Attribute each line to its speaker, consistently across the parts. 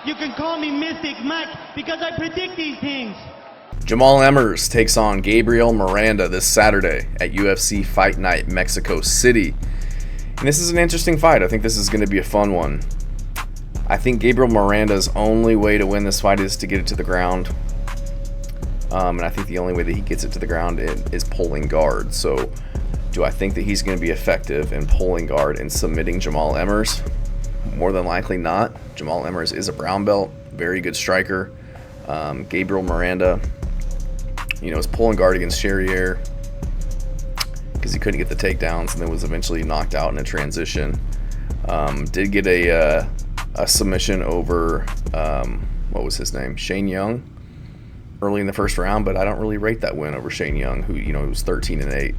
Speaker 1: You can call me Mystic Mike because I predict these things.
Speaker 2: Jamall Emmers takes on Gabriel Miranda this Saturday at UFC Fight Night Mexico City. And this is an interesting fight. I think this is going to be a fun one. I think Gabriel Miranda's only way to win this fight is to get it to the ground. And I think the only way that he gets it to the ground is pulling guard. So do I think that he's going to be effective in pulling guard and submitting Jamall Emmers? More than likely not. Jamall Emmers is a brown belt, very good striker. Gabriel Miranda, was pulling guard against Charrier because he couldn't get the takedowns and then was eventually knocked out in a transition. Did get a submission over, what was his name? Shane Young early in the first round, but I don't really rate that win over Shane Young, who, was 13-8.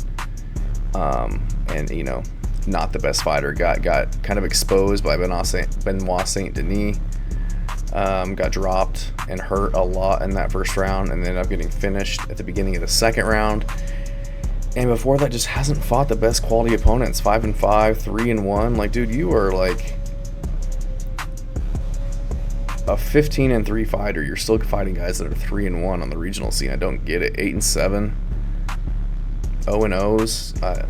Speaker 2: And, not the best fighter. Got kind of exposed by Benoit Saint Denis. Got dropped and hurt a lot in that first round, and ended up getting finished at the beginning of the second round. And before that, just hasn't fought the best quality opponents. 5-5, 3-1. Like, dude, you are like a 15-3 fighter. You're still fighting guys that are 3-1 on the regional scene. I don't get it. 8-7, 0-0s.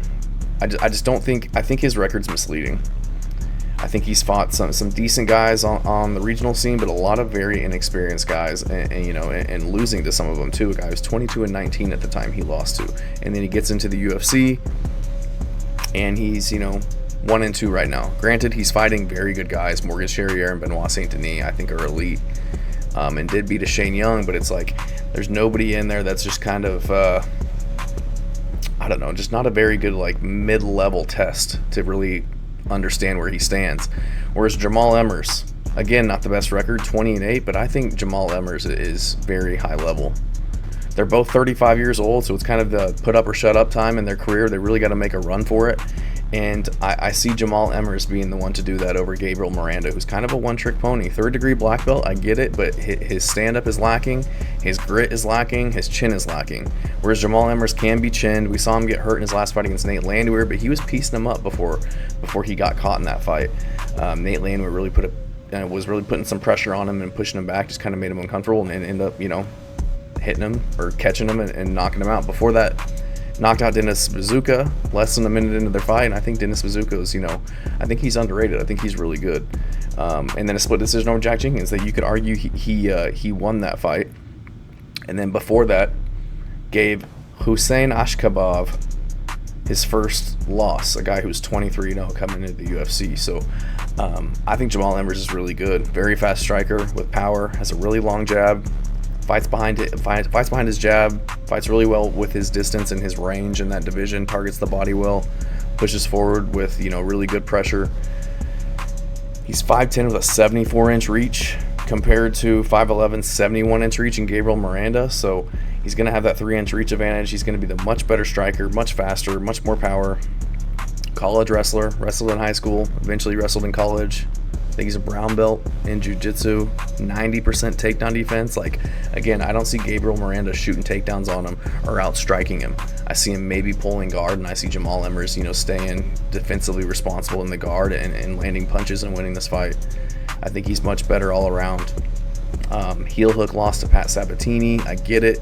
Speaker 2: I just don't think. I think his record's misleading. I think he's fought some decent guys on the regional scene, but a lot of very inexperienced guys, and losing to some of them too. A guy was 22-19 at the time he lost to, and then he gets into the UFC, and he's 1-2 right now. Granted, he's fighting very good guys. Morgan Charrier and Benoit Saint Denis, I think, are elite, and did beat a Shane Young, but it's like there's nobody in there that's just kind of I don't know, just not a very good like mid-level test to really understand where he stands. Whereas Jamall Emmers, again, not the best record, 20-8, but I think Jamall Emmers is very high level. They're both 35 years old, so it's kind of the put up or shut up time in their career. They really got to make a run for it. And I see Jamall Emmers being the one to do that over Gabriel Miranda, who's kind of a one-trick pony. Third-degree black belt, I get it, but his stand-up is lacking, his grit is lacking, his chin is lacking. Whereas Jamall Emmers can be chinned. We saw him get hurt in his last fight against Nate Landwehr, but he was piecing him up before he got caught in that fight. Nate Landwehr really was really putting some pressure on him and pushing him back, just kind of made him uncomfortable, and ended up, hitting him or catching him and knocking him out. Before that, knocked out Dennis Bazooka less than a minute into their fight, and I think Dennis Bazooka is, I think he's underrated. I think he's really good. And then a split decision over Jack Jenkins that you could argue he won that fight. And then before that, gave Hussein Ashkabov his first loss, a guy who's 23-0 coming into the UFC. So I think Jamall Emmers is really good. Very fast striker with power, has a really long jab. Fights behind his jab, fights really well with his distance and his range in that division, targets the body well, pushes forward with really good pressure. He's 5'10 with a 74-inch reach compared to 5'11, 71-inch reach in Gabriel Miranda, so he's going to have that 3-inch reach advantage. He's going to be the much better striker, much faster, much more power. College wrestler, wrestled in high school, eventually wrestled in college. I think he's a brown belt in jiu-jitsu, 90% takedown defense. Like, again, I don't see Gabriel Miranda shooting takedowns on him or out striking him. I see him maybe pulling guard, and I see Jamall Emmers, staying defensively responsible in the guard and landing punches and winning this fight. I think he's much better all around. Heel hook loss to Pat Sabatini. I get it.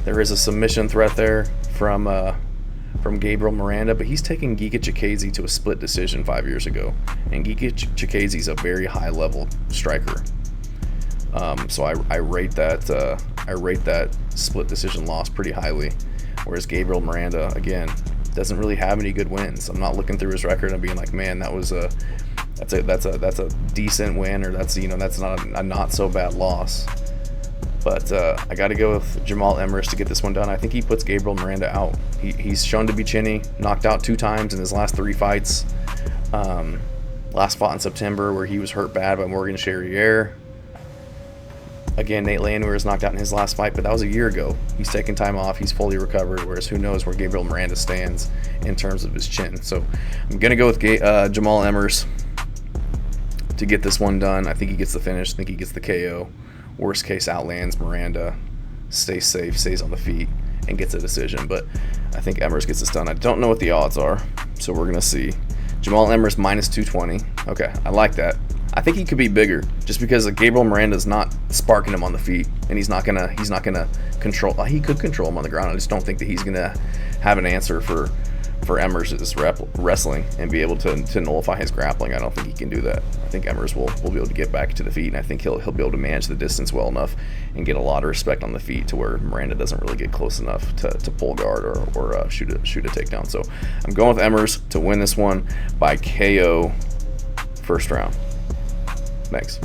Speaker 2: There is a submission threat there from Gabriel Miranda, but he's taken Giga Chikadze to a split decision 5 years ago, and Giga Chikadze's a very high level striker. So I rate that split decision loss pretty highly. Whereas Gabriel Miranda, again, doesn't really have any good wins. I'm not looking through his record and being like, man, that's a decent win, or that's not a not so bad loss. But I got to go with Jamall Emmers to get this one done. I think he puts Gabriel Miranda out. He's shown to be chinny, knocked out 2 times in his last 3 fights. Last fought in September where he was hurt bad by Morgan Charrier. Again, Nate Landwehr was knocked out in his last fight, but that was a year ago. He's taken time off. He's fully recovered, whereas who knows where Gabriel Miranda stands in terms of his chin. So I'm going to go with Jamall Emmers to get this one done. I think he gets the finish. I think he gets the KO. Worst case, outlands Miranda, stays safe, stays on the feet, and gets a decision. But I think Emmers gets this done. I don't know what the odds are, so we're going to see. Jamall Emmers minus 220. Okay, I like that. I think he could be bigger, just because Gabriel Miranda is not sparking him on the feet, and he's not gonna control. He could control him on the ground. I just don't think that he's gonna have an answer for Emmers' wrestling and be able to nullify his grappling. I don't think he can do that. I think Emmers will be able to get back to the feet, and I think he'll be able to manage the distance well enough and get a lot of respect on the feet to where Miranda doesn't really get close enough to pull guard or shoot a takedown. So I'm going with Emmers to win this one by KO first round. Thanks.